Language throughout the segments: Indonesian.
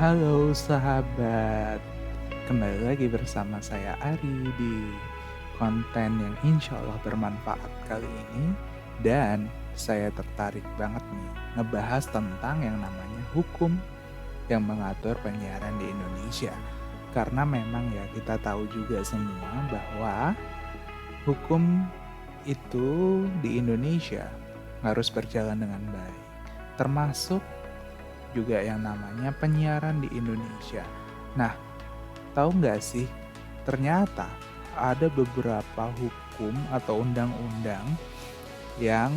Halo sahabat, kembali lagi bersama saya Ari di konten yang insya Allah bermanfaat kali ini. Dan saya tertarik banget nih ngebahas tentang yang namanya hukum yang mengatur penyiaran di Indonesia. Karena memang ya kita tahu juga semua bahwa hukum itu di Indonesia harus berjalan dengan baik. Termasuk juga yang namanya penyiaran di Indonesia. Nah, tahu nggak sih, ternyata ada beberapa hukum atau undang-undang yang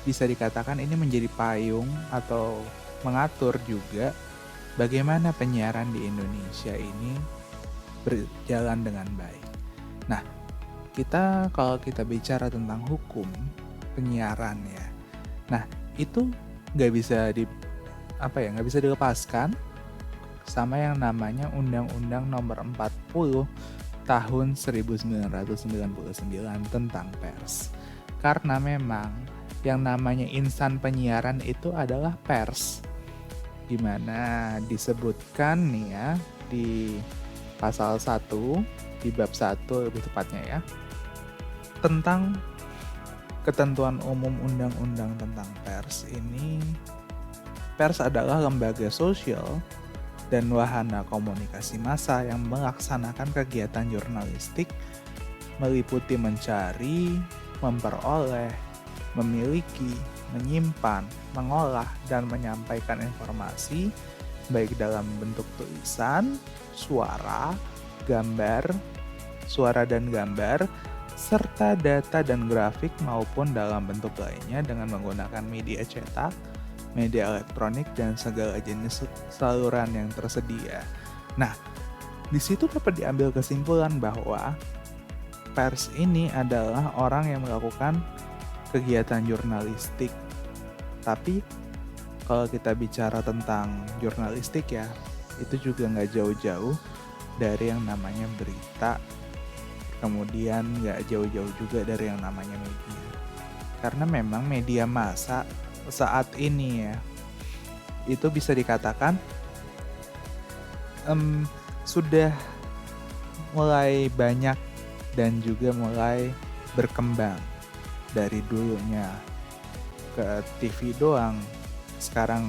bisa dikatakan ini menjadi payung atau mengatur juga bagaimana penyiaran di Indonesia ini berjalan dengan baik. Nah, kalau kita bicara tentang hukum penyiaran ya, nah itu nggak bisa nggak bisa dilepaskan sama yang namanya Undang-Undang Nomor 40 Tahun 1999 tentang pers. Karena memang yang namanya insan penyiaran itu adalah pers. Dimana disebutkan nih ya di pasal 1, di bab 1 lebih tepatnya ya, tentang ketentuan umum undang-undang tentang pers ini. Pers adalah lembaga sosial dan wahana komunikasi massa yang melaksanakan kegiatan jurnalistik meliputi mencari, memperoleh, memiliki, menyimpan, mengolah, dan menyampaikan informasi baik dalam bentuk tulisan, suara dan gambar, serta data dan grafik maupun dalam bentuk lainnya dengan menggunakan media cetak, media elektronik, dan segala jenis saluran yang tersedia. Nah, di situ dapat diambil kesimpulan bahwa pers ini adalah orang yang melakukan kegiatan jurnalistik. Tapi kalau kita bicara tentang jurnalistik ya, itu juga nggak jauh-jauh dari yang namanya berita, kemudian nggak jauh-jauh juga dari yang namanya media. Karena memang media massa saat ini ya, itu bisa dikatakan sudah mulai banyak dan juga mulai berkembang. Dari dulunya ke TV doang, sekarang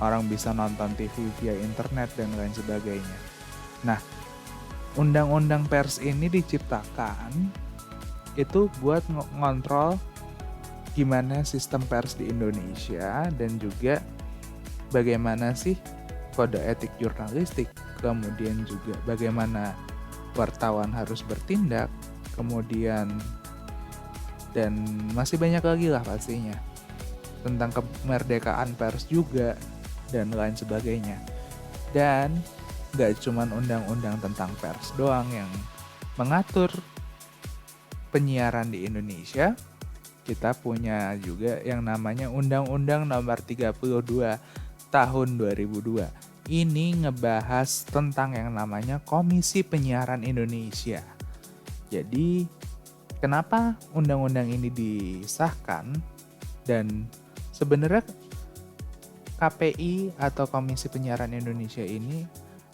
orang bisa nonton TV via internet dan lain sebagainya. Nah, undang-undang pers ini diciptakan itu buat ngontrol gimana sistem pers di Indonesia dan juga bagaimana sih kode etik jurnalistik, kemudian juga bagaimana wartawan harus bertindak, kemudian dan masih banyak lagi lah pastinya tentang kemerdekaan pers juga dan lain sebagainya. Dan gak cuman undang-undang tentang pers doang yang mengatur penyiaran di Indonesia, kita punya juga yang namanya Undang-Undang Nomor 32 Tahun 2002. Ini ngebahas tentang yang namanya Komisi Penyiaran Indonesia. Jadi, kenapa undang-undang ini disahkan? Dan sebenarnya KPI atau Komisi Penyiaran Indonesia ini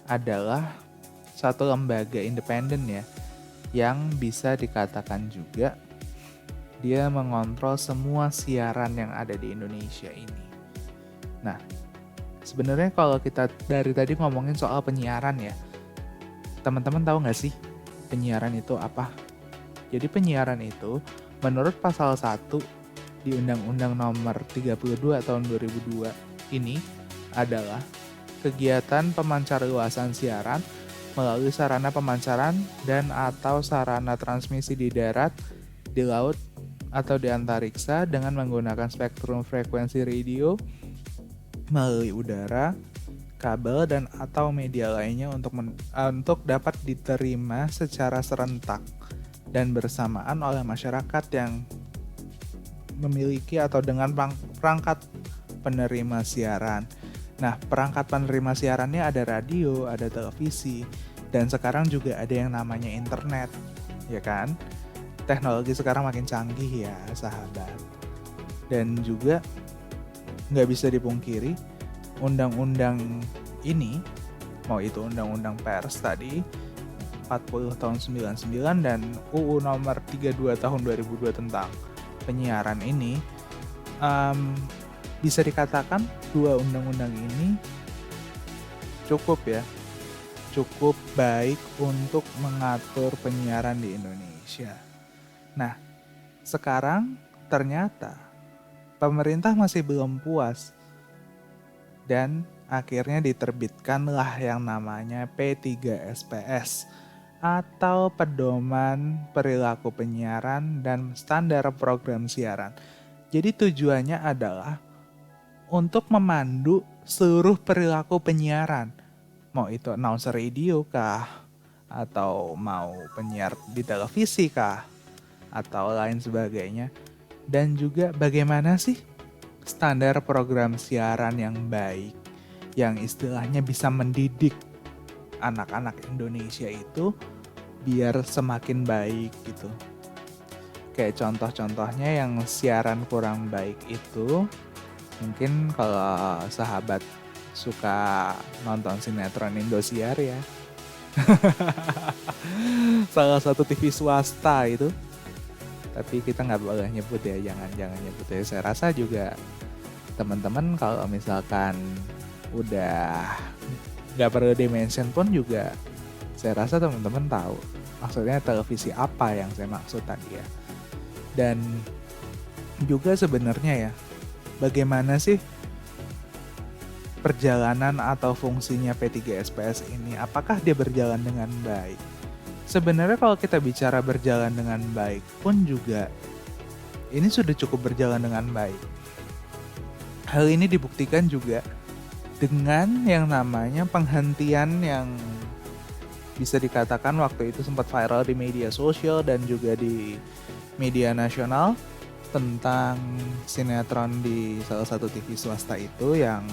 adalah satu lembaga independen ya, yang bisa dikatakan juga dia mengontrol semua siaran yang ada di Indonesia ini. Nah, sebenarnya kalau kita dari tadi ngomongin soal penyiaran ya, teman-teman tahu nggak sih penyiaran itu apa? Jadi penyiaran itu menurut pasal 1 di Undang-Undang Nomor 32 Tahun 2002 ini adalah kegiatan pemancarluasan siaran melalui sarana pemancaran dan atau sarana transmisi di darat, di laut, atau di antariksa dengan menggunakan spektrum frekuensi radio melalui udara, kabel, dan atau media lainnya untuk dapat diterima secara serentak dan bersamaan oleh masyarakat yang memiliki atau dengan perangkat penerima siaran. Nah, perangkat penerima siarannya ada radio, ada televisi, dan sekarang juga ada yang namanya internet, ya kan? Teknologi sekarang makin canggih ya, sahabat. Dan juga nggak bisa dipungkiri, undang-undang ini Mau itu Undang-Undang Pers tadi 40 tahun 99 dan UU nomor 32 tahun 2002 tentang penyiaran ini, bisa dikatakan dua undang-undang ini cukup baik untuk mengatur penyiaran di Indonesia. Nah, sekarang ternyata pemerintah masih belum puas dan akhirnya diterbitkanlah yang namanya P3SPS atau Pedoman Perilaku Penyiaran dan Standar Program Siaran. Jadi tujuannya adalah untuk memandu seluruh perilaku penyiaran. Mau itu announcer radio kah? Atau mau penyiar di televisi kah? Atau lain sebagainya. Dan juga bagaimana sih standar program siaran yang baik, yang istilahnya bisa mendidik anak-anak Indonesia itu biar semakin baik gitu. Kayak contoh-contohnya yang siaran kurang baik itu, mungkin kalau sahabat suka nonton sinetron Indosiar ya. Salah satu TV swasta itu. Tapi kita nggak boleh nyebut ya, jangan nyebut ya. Saya rasa juga teman-teman kalau misalkan udah nggak perlu dimention pun juga, saya rasa teman-teman tahu maksudnya televisi apa yang saya maksud tadi ya. Dan juga sebenarnya ya, bagaimana sih perjalanan atau fungsinya P3SPS ini? Apakah dia berjalan dengan baik? Sebenarnya kalau kita bicara berjalan dengan baik pun juga, ini sudah cukup berjalan dengan baik. Hal ini dibuktikan juga dengan yang namanya penghentian yang bisa dikatakan waktu itu sempat viral di media sosial dan juga di media nasional tentang sinetron di salah satu TV swasta itu yang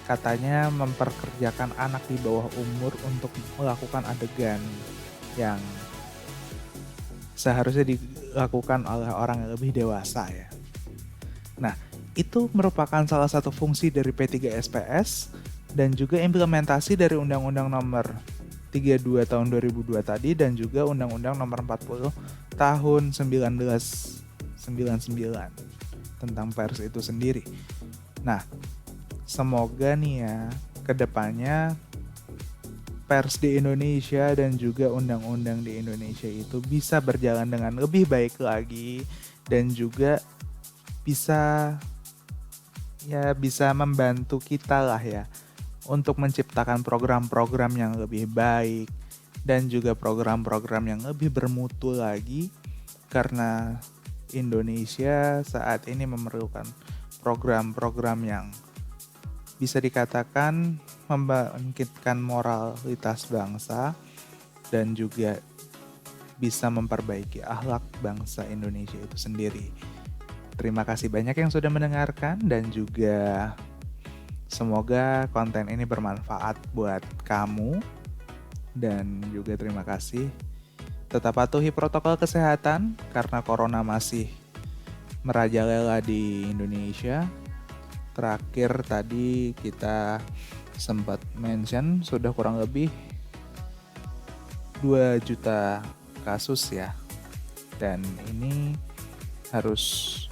katanya memperkerjakan anak di bawah umur untuk melakukan adegan yang seharusnya dilakukan oleh orang yang lebih dewasa ya. Nah, itu merupakan salah satu fungsi dari P3SPS dan juga implementasi dari Undang-Undang nomor 32 tahun 2002 tadi dan juga Undang-Undang nomor 40 tahun 1999 tentang pers itu sendiri. Nah, semoga nih ya kedepannya pers di Indonesia dan juga undang-undang di Indonesia itu bisa berjalan dengan lebih baik lagi dan juga bisa membantu kita lah ya untuk menciptakan program-program yang lebih baik dan juga program-program yang lebih bermutu lagi, karena Indonesia saat ini memerlukan program-program yang bisa dikatakan membangkitkan moralitas bangsa dan juga bisa memperbaiki akhlak bangsa Indonesia itu sendiri. Terima kasih banyak yang sudah mendengarkan dan juga semoga konten ini bermanfaat buat kamu. Dan juga terima kasih. Tetap patuhi protokol kesehatan karena corona masih merajalela di Indonesia. Terakhir tadi kita sempat mention sudah kurang lebih 2 juta kasus ya. Dan ini harus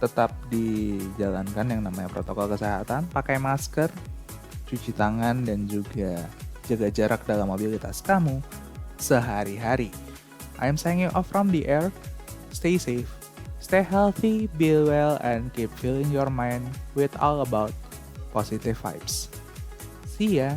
tetap dijalankan yang namanya protokol kesehatan, pakai masker, cuci tangan, dan juga jaga jarak dalam mobilitas kamu sehari-hari. I'm signing off from the air. Stay safe, stay healthy, be well, and keep filling your mind with all about positive vibes. See ya!